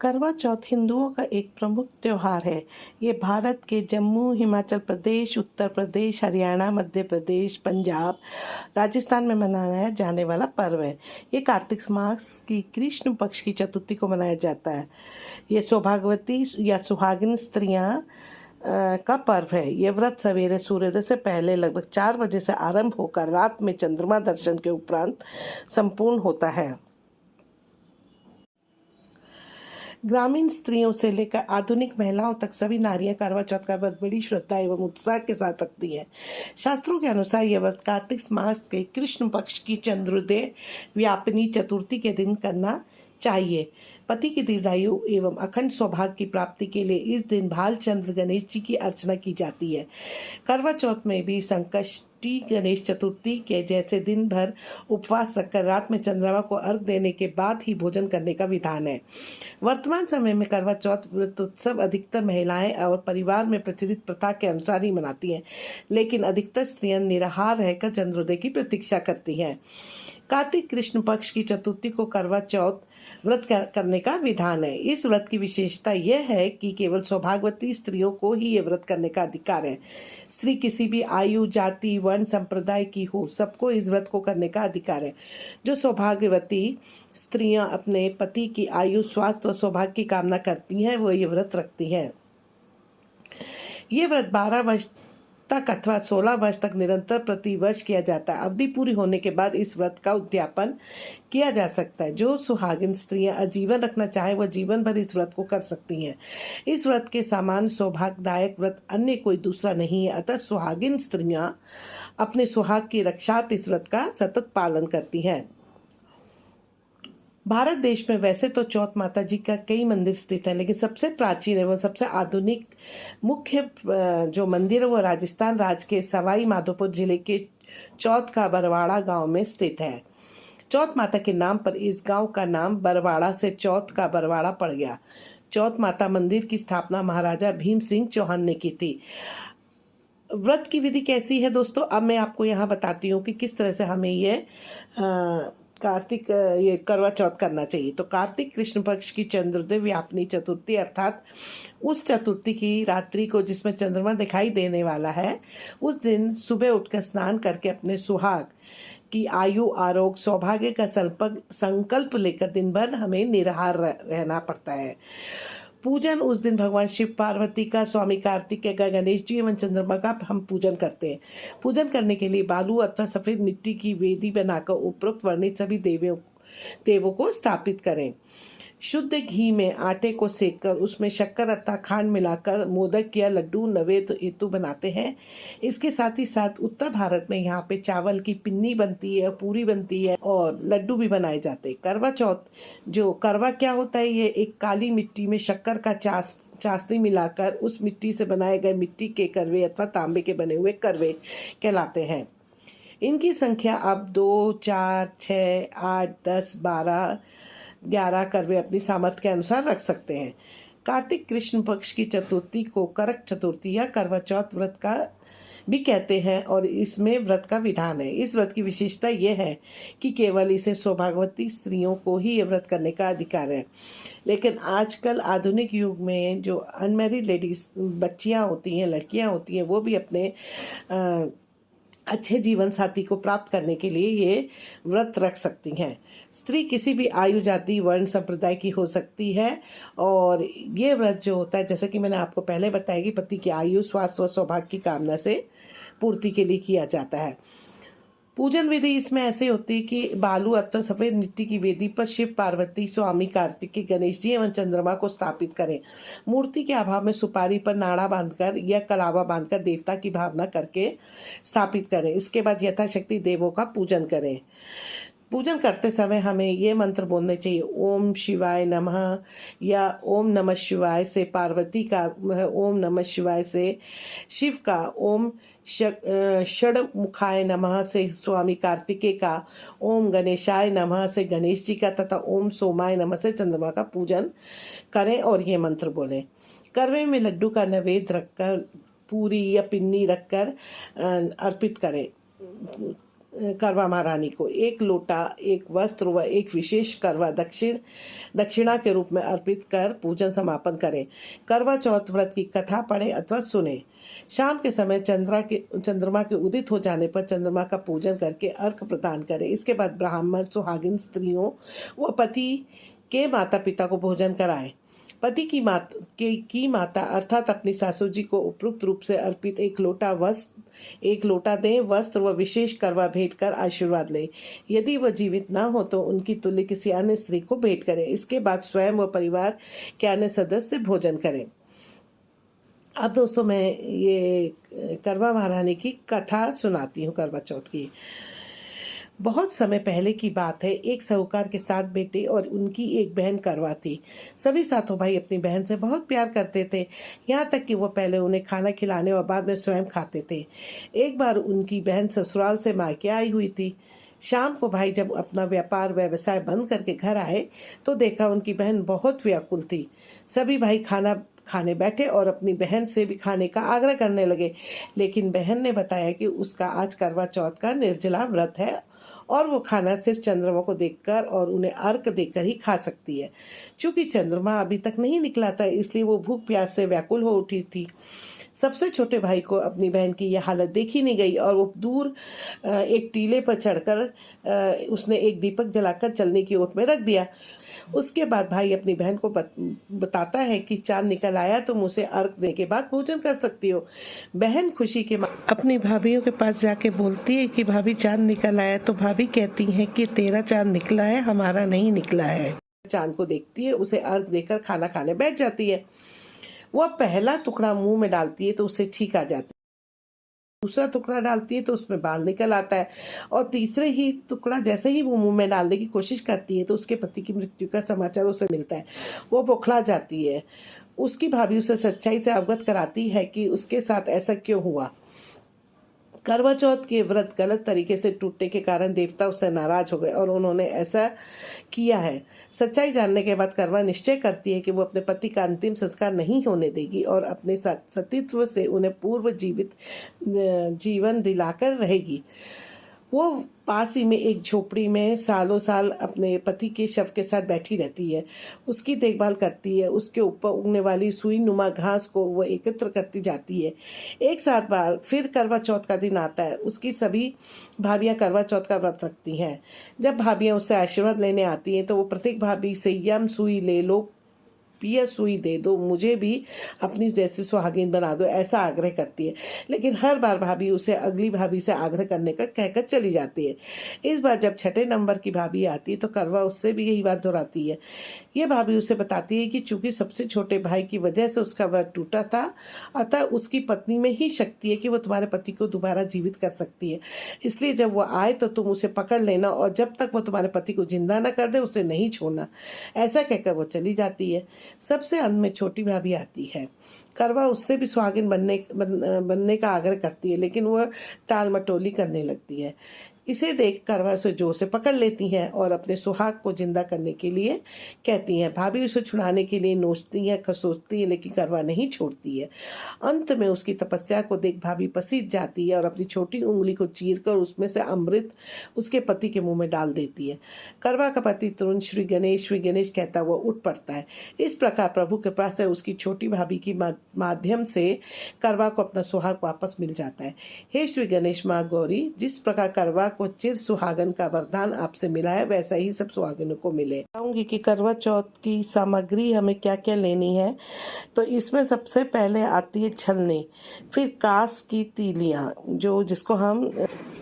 करवा चौथ हिंदुओं का एक प्रमुख त्योहार है। ये भारत के जम्मू, हिमाचल प्रदेश, उत्तर प्रदेश, हरियाणा, मध्य प्रदेश, पंजाब, राजस्थान में मनाया जाने वाला पर्व है। ये कार्तिक मास की कृष्ण पक्ष की चतुर्थी को मनाया जाता है। ये सौभाग्यवती या सुहागिन स्त्रियां का पर्व है। ये व्रत सवेरे सूर्योदय से पहले लगभग 4 बजे से आरंभ होकर रात में चंद्रमा दर्शन के उपरांत संपूर्ण होता है। ग्रामीण स्त्रियों से लेकर आधुनिक महिलाओं तक सभी नारियां करवा चौथ का व्रत बड़ी श्रद्धा एवं उत्साह के साथ रखती हैं। शास्त्रों के अनुसार यह व्रत कार्तिक मास के कृष्ण पक्ष की चंद्रोदय व्यापिनी चतुर्थी के दिन करना चाहिए। पति की दीर्घायु एवं अखंड सौभाग्य की प्राप्ति के लिए इस दिन भालचंद्र गणेश जी की अर्चना की जाती है। करवा चौथ में भी संकष्टी गणेश चतुर्थी के जैसे दिन भर उपवास रखकर रात में चंद्रमा को अर्घ देने के बाद ही भोजन करने का विधान है। वर्तमान समय में करवा चौथ व्रत उत्सव अधिकतर महिलाएं और परिवार में प्रचलित प्रथा के अनुसार ही मनाती हैं, लेकिन अधिकतर स्त्रियां निराहार रहकर चंद्रोदय की प्रतीक्षा करती हैं। कार्तिक कृष्ण पक्ष की चतुर्थी को करवा चौथ व्रत करने का विधान है। इस व्रत की विशेषता यह है कि केवल सौभाग्यवती स्त्रियों को ही ये व्रत करने का अधिकार है। स्त्री किसी भी आयु, जाति, वर्ण, संप्रदाय की हो, सबको इस व्रत को करने का अधिकार है। जो सौभाग्यवती स्त्रियां अपने पति की आयु, स्वास्थ्य और सौभाग्य की कामना करती हैं, वो ये व्रत रखती हैं। ये व्रत 12 वर्ष तक अथवा 16 वर्ष तक निरंतर प्रति वर्ष किया जाता है। अवधि पूरी होने के बाद इस व्रत का उद्यापन किया जा सकता है। जो सुहागिन स्त्रियां आजीवन रखना चाहे वह जीवन भर इस व्रत को कर सकती हैं। इस व्रत के समान सौभाग्यदायक व्रत अन्य कोई दूसरा नहीं है। अतः सुहागिन स्त्रियां अपने सुहाग की रक्षार्थ इस व्रत का सतत पालन करती हैं। भारत देश में वैसे तो चौथ माता जी का कई मंदिर स्थित हैं, लेकिन सबसे प्राचीन एवं सबसे आधुनिक मुख्य जो मंदिर है वो राजस्थान राज्य के सवाई माधोपुर जिले के चौथ का बरवाड़ा गांव में स्थित है। चौथ माता के नाम पर इस गांव का नाम बरवाड़ा से चौथ का बरवाड़ा पड़ गया। चौथ माता मंदिर की स्थापना महाराजा भीम सिंह चौहान ने की थी। व्रत की विधि कैसी है दोस्तों, अब मैं आपको यहाँ बताती हूँ कि किस तरह से हमें ये ये करवा चौथ करना चाहिए। तो कार्तिक कृष्ण पक्ष की चंद्रोदय व्यापिनी चतुर्थी अर्थात उस चतुर्थी की रात्रि को जिसमें चंद्रमा दिखाई देने वाला है, उस दिन सुबह उठकर स्नान करके अपने सुहाग की आयु, आरोग्य, सौभाग्य का संकल्प लेकर दिन भर हमें निराहार रहना पड़ता है। पूजन उस दिन भगवान शिव, पार्वती का, स्वामी कार्तिक का, गणेश जी एवं चंद्रमा का हम पूजन करते हैं। पूजन करने के लिए बालू अथवा सफ़ेद मिट्टी की वेदी बनाकर उपरोक्त वर्णित सभी देवों को स्थापित करें। शुद्ध घी में आटे को सेककर उसमें शक्कर अथवा खांड मिलाकर मोदक या लड्डू नैवेद्य हेतु बनाते हैं। इसके साथ ही साथ उत्तर भारत में यहाँ पे चावल की पिन्नी बनती है, पूरी बनती है और लड्डू भी बनाए जाते हैं। करवा चौथ जो करवा क्या होता है, ये एक काली मिट्टी में शक्कर का चाशनी मिलाकर उस मिट्टी से बनाए गए मिट्टी के करवे अथवा तांबे के बने हुए करवे कहलाते हैं। इनकी संख्या आप 2, 4, 6, 8, 10, 12, 11 करवे अपनी सामर्थ्य के अनुसार रख सकते हैं। कार्तिक कृष्ण पक्ष की चतुर्थी को करक चतुर्थी या करवा चौथ व्रत का भी कहते हैं और इसमें व्रत का विधान है। इस व्रत की विशेषता यह है कि केवल इसे सौभाग्यवती स्त्रियों को ही ये व्रत करने का अधिकार है। लेकिन आजकल आधुनिक युग में जो अनमैरिड लेडीज बच्चियां होती हैं, लड़कियां होती हैं, वो भी अपने अच्छे जीवन साथी को प्राप्त करने के लिए ये व्रत रख सकती हैं। स्त्री किसी भी आयु, जाति, वर्ण, संप्रदाय की हो सकती है और ये व्रत जो होता है, जैसा कि मैंने आपको पहले बताया कि पति की आयु, स्वास्थ्य और सौभाग्य की कामना से पूर्ति के लिए किया जाता है। पूजन विधि इसमें ऐसे होती है कि बालू अथवा सफ़ेद मिट्टी की वेदी पर शिव, पार्वती, स्वामी कार्तिक, गणेश जी एवं चंद्रमा को स्थापित करें। मूर्ति के अभाव में सुपारी पर नाड़ा बांधकर या कलावा बांधकर देवता की भावना करके स्थापित करें। इसके बाद यथाशक्ति देवों का पूजन करें। पूजन करते समय हमें ये मंत्र बोलने चाहिए, ओम शिवाय नमः, या ओम नमः शिवाय से पार्वती का, ओम नमः शिवाय से शिव का, ओम षडमुखाय नमः से स्वामी कार्तिकेय का, ओम गणेशाय नमः से गणेश जी का तथा ओम सोमाय नमः से चंद्रमा का पूजन करें और ये मंत्र बोलें। करवे में लड्डू का नैवेद्य रखकर, पूरी या पिन्नी रखकर अर्पित करें। करवा महारानी को एक लोटा, एक वस्त्र व एक विशेष करवा दक्षिणा के रूप में अर्पित कर पूजन समापन करें। करवा चौथ व्रत की कथा पढ़ें अथवा सुने। शाम के समय चंद्रमा के उदित हो जाने पर चंद्रमा का पूजन करके अर्घ प्रदान करें। इसके बाद ब्राह्मण, सुहागिन स्त्रियों व पति के माता पिता को भोजन कराएं। पति की माता अर्थात अपनी सासू जी को उपयुक्त रूप से अर्पित एक लोटा दें, वस्त्र व विशेष करवा भेंट कर आशीर्वाद लें। यदि वह जीवित ना हो तो उनकी तुल्य किसी अन्य स्त्री को भेंट करें। इसके बाद स्वयं व परिवार के अन्य सदस्य भोजन करें। अब दोस्तों मैं ये करवा महारानी की कथा सुनाती हूँ करवा चौथ की। बहुत समय पहले की बात है। एक साहूकार के 7 बेटे और उनकी एक बहन करवा थी। सभी सातों भाई अपनी बहन से बहुत प्यार करते थे, यहाँ तक कि वो पहले उन्हें खाना खिलाने और बाद में स्वयं खाते थे। एक बार उनकी बहन ससुराल से मायके आई हुई थी। शाम को भाई जब अपना व्यापार व्यवसाय बंद करके घर आए तो देखा उनकी बहन बहुत व्याकुल थी। सभी भाई खाना खाने बैठे और अपनी बहन से भी खाने का आग्रह करने लगे, लेकिन बहन ने बताया कि उसका आज करवा चौथ का निर्जला व्रत है और वो खाना सिर्फ चंद्रमा को देखकर और उन्हें अर्घ देकर ही खा सकती है। चूंकि चंद्रमा अभी तक नहीं निकला था, इसलिए वो भूख प्यास से व्याकुल हो उठी थी। सबसे छोटे भाई को अपनी बहन की यह हालत देखी नहीं गई और वो दूर एक टीले पर चढ़कर उसने एक दीपक जलाकर चलने की ओट में रख दिया। उसके बाद भाई अपनी बहन को बताता है कि चांद निकल आया, तुम उसे अर्घ देने के बाद भोजन कर सकती हो। बहन खुशी के अपनी भाभीियों के पास जाके बोलती है कि भाभी चांद निकल आया, तो भाभी कहती हैं कि तेरा चांद निकला है, हमारा नहीं निकला है। चांद को देखती है, उसे अर्घ देकर खाना खाने बैठ जाती है। वह पहला टुकड़ा मुंह में डालती है तो उससे छींक आ जाती है, दूसरा टुकड़ा डालती है तो उसमें बाल निकल आता है और तीसरे ही टुकड़ा जैसे ही वो मुंह में डालने की कोशिश करती है तो उसके पति की मृत्यु का समाचार उसे मिलता है। वो बौखला जाती है। उसकी भाभी उसे सच्चाई से अवगत कराती है कि उसके साथ ऐसा क्यों हुआ। करवा चौथ के व्रत गलत तरीके से टूटने के कारण देवता उससे नाराज हो गए और उन्होंने ऐसा किया है। सच्चाई जानने के बाद करवा निश्चय करती है कि वो अपने पति का अंतिम संस्कार नहीं होने देगी और अपने सतीत्व से उन्हें पूर्व जीवित जीवन दिलाकर रहेगी। वो पास ही में एक झोपड़ी में सालों साल अपने पति के शव के साथ बैठी रहती है, उसकी देखभाल करती है, उसके ऊपर उगने वाली सुई नुमा घास को वो एकत्र करती जाती है। एक साथ बार फिर करवा चौथ का दिन आता है। उसकी सभी भाभियां करवा चौथ का व्रत रखती हैं। जब भाभियां उससे आशीर्वाद लेने आती हैं तो वो प्रत्येक भाभी से यम सुई ले लो, पिया सुई दे दो, मुझे भी अपनी जैसी सुहागिन बना दो, ऐसा आग्रह करती है। लेकिन हर बार भाभी उसे अगली भाभी से आग्रह करने का कहकर चली जाती है। इस बार जब 6ठे नंबर की भाभी आती है तो करवा उससे भी यही बात दोहराती है। ये भाभी उसे बताती है कि चूंकि सबसे छोटे भाई की वजह से उसका व्रत टूटा था, अतः उसकी पत्नी में ही शक्ति है कि वो तुम्हारे पति को दोबारा जीवित कर सकती है। इसलिए जब वो आए तो तुम उसे पकड़ लेना और जब तक वो तुम्हारे पति को जिंदा न कर दे उसे नहीं छोड़ना। ऐसा कहकर वो चली जाती है। सबसे अंत में छोटी भाभी आती है। करवा उससे भी सुहागिन बनने का आग्रह करती है, लेकिन वह टाल मटोली करने लगती है। इसे देख करवा उसे जोर से पकड़ लेती हैं और अपने सुहाग को जिंदा करने के लिए कहती हैं। भाभी उसे छुड़ाने के लिए नोचती है, खसोचती है, लेकिन करवा नहीं छोड़ती है। अंत में उसकी तपस्या को देख भाभी पसीज जाती है और अपनी छोटी उंगली को चीरकर उसमें से अमृत उसके पति के मुंह में डाल देती है। करवा का पति तुरंत श्री गणेश कहता हुआ उठ पड़ता है। इस प्रकार प्रभु कृपा से उसकी छोटी भाभी की माध्यम से करवा को अपना सुहाग वापस मिल जाता है। हे श्री गणेश माँ गौरी, जिस प्रकार करवा को चिर सुहागन का वरदान आपसे मिला है, वैसा ही सब सुहागनों को मिले। बताऊंगी कि करवा चौथ की सामग्री हमें क्या क्या लेनी है। तो इसमें सबसे पहले आती है छलनी, फिर कांस की तीलियां, जिसको हम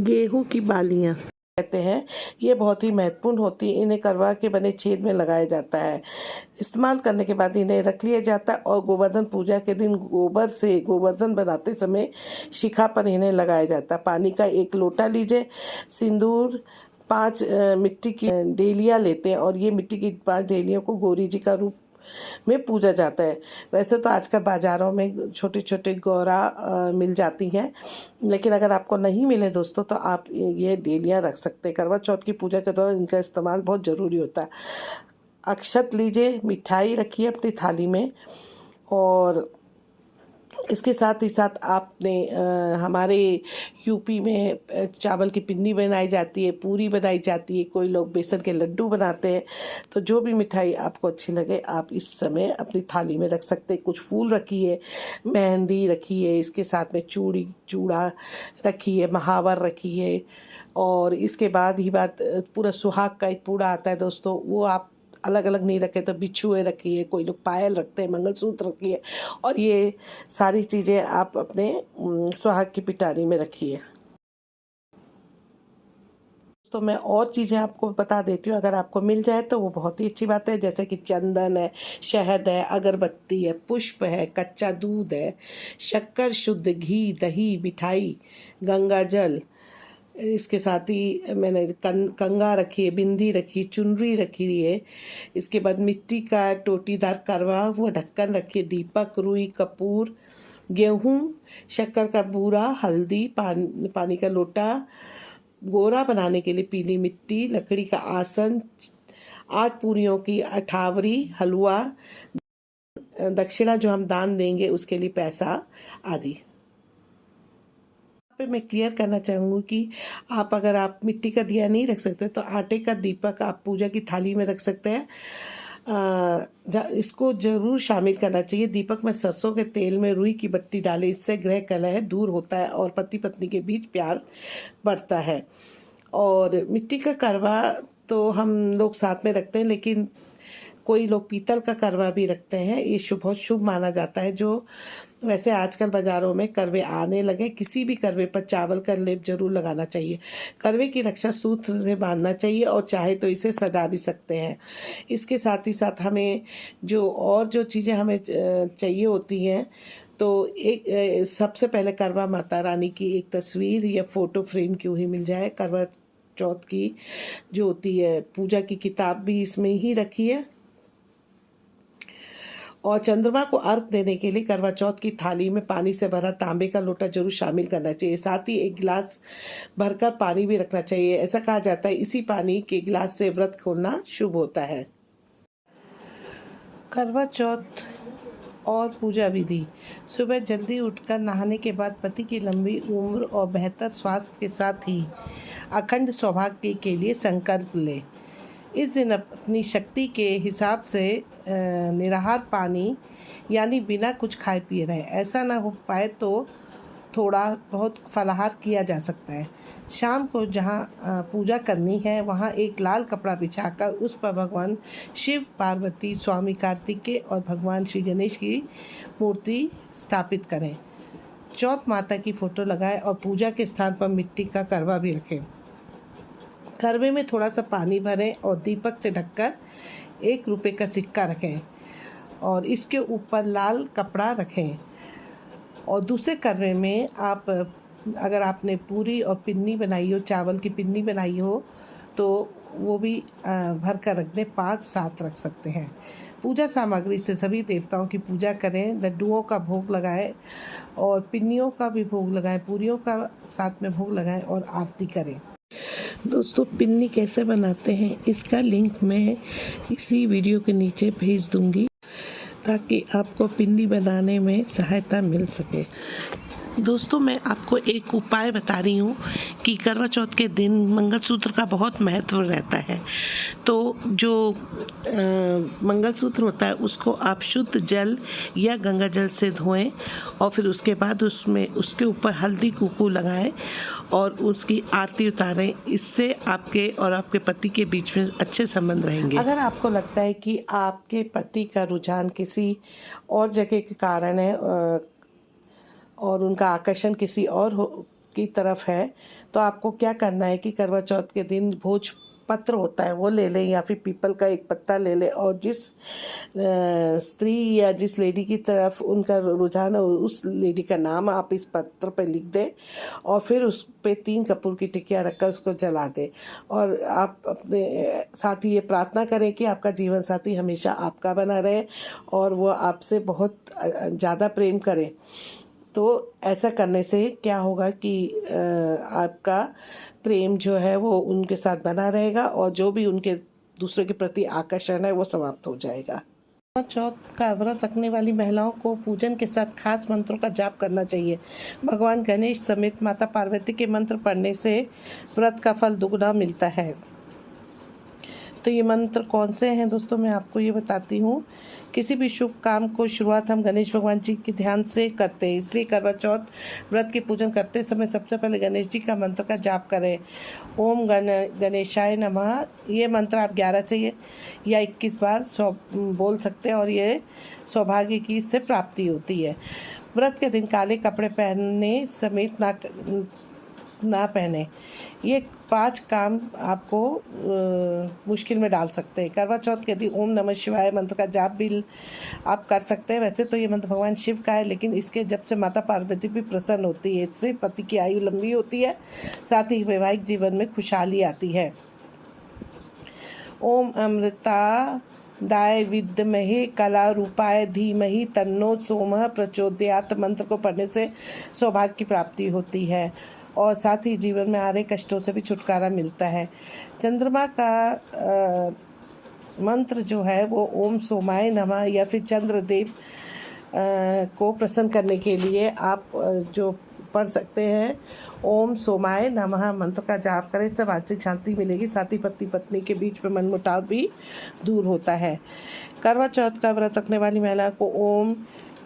गेहूं की बालियां कहते हैं, ये बहुत ही महत्वपूर्ण होती है। इन्हें करवा के बने छेद में लगाया जाता है। इस्तेमाल करने के बाद इन्हें रख लिया जाता है और गोवर्धन पूजा के दिन गोबर से गोवर्धन बनाते समय शिखा पर इन्हें लगाया जाता है। पानी का 1 लोटा लीजिए, सिंदूर, 5 मिट्टी की डेलियाँ लेते हैं और ये मिट्टी की 5 डेलियों को गौरी जी का रूप में पूजा जाता है। वैसे तो आजकल बाज़ारों में छोटे छोटे गौरा मिल जाती हैं, लेकिन अगर आपको नहीं मिले दोस्तों तो आप ये डेलियाँ रख सकते हैं। करवा चौथ की पूजा के दौरान इनका इस्तेमाल बहुत ज़रूरी होता है। अक्षत लीजिए, मिठाई रखिए अपनी थाली में और इसके साथ ही साथ आपने हमारे यूपी में चावल की पिन्नी बनाई जाती है, पूरी बनाई जाती है, कोई लोग बेसन के लड्डू बनाते हैं। तो जो भी मिठाई आपको अच्छी लगे आप इस समय अपनी थाली में रख सकते हैं। कुछ फूल रखिए, मेहंदी रखिए, इसके साथ में चूड़ा रखिए, महावर रखिए। और इसके बाद ही बात पूरा सुहाग का एक पूड़ा आता है दोस्तों, वो आप अलग अलग नहीं रखे तो बिछुए रखिए, कोई लोग पायल रखते हैं, मंगलसूत्र रखिए। और ये सारी चीज़ें आप अपने सुहाग की पिटारी में रखिए। तो मैं और चीज़ें आपको बता देती हूँ, अगर आपको मिल जाए तो वो बहुत ही अच्छी बात है। जैसे कि चंदन है, शहद है, अगरबत्ती है, पुष्प है, कच्चा दूध है, शक्कर, शुद्ध घी, दही, मिठाई, गंगा जल। इसके साथ ही मैंने कंगा रखी है, बिंदी रखी, चुनरी रखी है। इसके बाद मिट्टी का टोटीदार करवा हुआ ढक्कन रखिए, दीपक, रुई, कपूर, गेहूँ, शक्कर का बूरा, हल्दी, पानी का लोटा, गोरा बनाने के लिए पीली मिट्टी, लकड़ी का आसन, 8 पूरियों की अठावरी, हलवा, दक्षिणा जो हम दान देंगे उसके लिए पैसा आदि। पे मैं क्लियर करना चाहूँगी कि अगर आप मिट्टी का दिया नहीं रख सकते तो आटे का दीपक आप पूजा की थाली में रख सकते हैं। इसको जरूर शामिल करना चाहिए। दीपक में सरसों के तेल में रुई की बत्ती डालें, इससे गृह कलह दूर होता है और पति पत्नी के बीच प्यार बढ़ता है। और मिट्टी का करवा तो हम लोग साथ में रखते हैं, लेकिन कोई लोग पीतल का करवा भी रखते हैं। ये बहुत शुभ माना जाता है। जो वैसे आजकल बाज़ारों में करवे आने लगे, किसी भी करवे पर चावल का लेप जरूर लगाना चाहिए। करवे की रक्षा सूत्र से बांधना चाहिए और चाहे तो इसे सजा भी सकते हैं। इसके साथ ही साथ हमें जो चीज़ें हमें चाहिए होती हैं, तो एक सबसे पहले करवा माता रानी की एक तस्वीर या फ़ोटो फ्रेम क्यों ही मिल जाए। करवा चौथ की जो होती है पूजा की किताब भी इसमें ही रखी है। और चंद्रमा को अर्घ देने के लिए करवा चौथ की थाली में पानी से भरा तांबे का लोटा जरूर शामिल करना चाहिए। साथ ही एक गिलास भरकर पानी भी रखना चाहिए। ऐसा कहा जाता है इसी पानी के गिलास से व्रत खोलना शुभ होता है। करवा चौथ और पूजा विधि। सुबह जल्दी उठकर नहाने के बाद पति की लंबी उम्र और बेहतर स्वास्थ्य के साथ ही अखंड सौभाग्य के लिए संकल्प ले। इस दिन अपनी शक्ति के हिसाब से निराहार पानी यानी बिना कुछ खाए पिए रहे। ऐसा ना हो पाए तो थोड़ा बहुत फलाहार किया जा सकता है। शाम को जहाँ पूजा करनी है वहाँ एक लाल कपड़ा बिछाकर उस पर भगवान शिव, पार्वती, स्वामी कार्तिकेय और भगवान श्री गणेश की मूर्ति स्थापित करें। चौथ माता की फ़ोटो लगाएं और पूजा के स्थान पर मिट्टी का करवा भी रखें। करवे में थोड़ा सा पानी भरें और दीपक से ढककर 1 रुपये का सिक्का रखें और इसके ऊपर लाल कपड़ा रखें। और दूसरे करवे में अगर आपने पूरी और पिन्नी बनाई हो, चावल की पिन्नी बनाई हो, तो वो भी भर कर रख दें। 5-7 रख सकते हैं। पूजा सामग्री से सभी देवताओं की पूजा करें। लड्डुओं का भोग लगाएं और पिन्नियों का भी भोग लगाएं, पूरियों का साथ में भोग लगाएं और आरती करें। दोस्तों, पिन्नी कैसे बनाते हैं इसका लिंक मैं इसी वीडियो के नीचे भेज दूंगी ताकि आपको पिन्नी बनाने में सहायता मिल सके। दोस्तों, मैं आपको एक उपाय बता रही हूँ कि करवा चौथ के दिन मंगलसूत्र का बहुत महत्व रहता है। तो जो मंगलसूत्र होता है उसको आप शुद्ध जल या गंगा जल से धोएं और फिर उसके बाद उसके ऊपर हल्दी कुंकू लगाएं और उसकी आरती उतारें। इससे आपके और आपके पति के बीच में अच्छे संबंध रहेंगे। अगर आपको लगता है कि आपके पति का रुझान किसी और जगह के कारण है और उनका आकर्षण किसी और की तरफ है, तो आपको क्या करना है कि करवा चौथ के दिन भोज पत्र होता है वो ले लें या फिर पीपल का एक पत्ता ले लें और जिस स्त्री या जिस लेडी की तरफ उनका रुझान है उस लेडी का नाम आप इस पत्र पर लिख दें और फिर उस पे 3 कपूर की टिकिया रखकर उसको जला दें। और आप अपने साथ ही ये प्रार्थना करें कि आपका जीवन साथी हमेशा आपका बना रहे और वो आपसे बहुत ज़्यादा प्रेम करे। तो ऐसा करने से क्या होगा कि आपका प्रेम जो है वो उनके साथ बना रहेगा और जो भी उनके दूसरे के प्रति आकर्षण है वो समाप्त हो जाएगा। चौथ का व्रत रखने वाली महिलाओं को पूजन के साथ खास मंत्रों का जाप करना चाहिए। भगवान गणेश समेत माता पार्वती के मंत्र पढ़ने से व्रत का फल दुगना मिलता है। तो ये मंत्र कौन से हैं दोस्तों, मैं आपको ये बताती हूँ। किसी भी शुभ काम को शुरुआत हम गणेश भगवान जी के ध्यान से करते हैं, इसलिए करवा चौथ व्रत की पूजन करते समय सबसे पहले गणेश जी का मंत्र का जाप करें। ओम गणेशाय नमः, ये मंत्र आप 11 से या 21 बार बोल सकते हैं और ये सौभाग्य की इससे प्राप्ति होती है। व्रत के दिन काले कपड़े पहनने समेत ना पहने, ये 5 काम आपको मुश्किल में डाल सकते हैं। करवा चौथ के दिन ओम नमः शिवाय मंत्र का जाप भी आप कर सकते हैं। वैसे तो ये मंत्र भगवान शिव का है, लेकिन इसके जब से माता पार्वती भी प्रसन्न होती है, इससे पति की आयु लंबी होती है, साथ ही वैवाहिक जीवन में खुशहाली आती है। ओम अमृता दाय विद्महे कला रूपाय धीमहि तन्नो सोमः प्रचोदयात मंत्र को पढ़ने से सौभाग्य की प्राप्ति होती है और साथ ही जीवन में आ रहे कष्टों से भी छुटकारा मिलता है। चंद्रमा का मंत्र जो है वो ओम सोमाय नमः या फिर चंद्रदेव को प्रसन्न करने के लिए आप जो पढ़ सकते हैं, ओम सोमाय नमः मंत्र का जाप करें, इससे मानसिक शांति मिलेगी, साथ ही पति पत्नी के बीच में मनमुटाव भी दूर होता है। करवा चौथ का व्रत रखने वाली महिला को ओम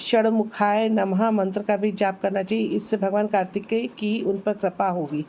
षणमुखाय नमः मंत्र का भी जाप करना चाहिए, इससे भगवान कार्तिकेय की उन पर कृपा होगी।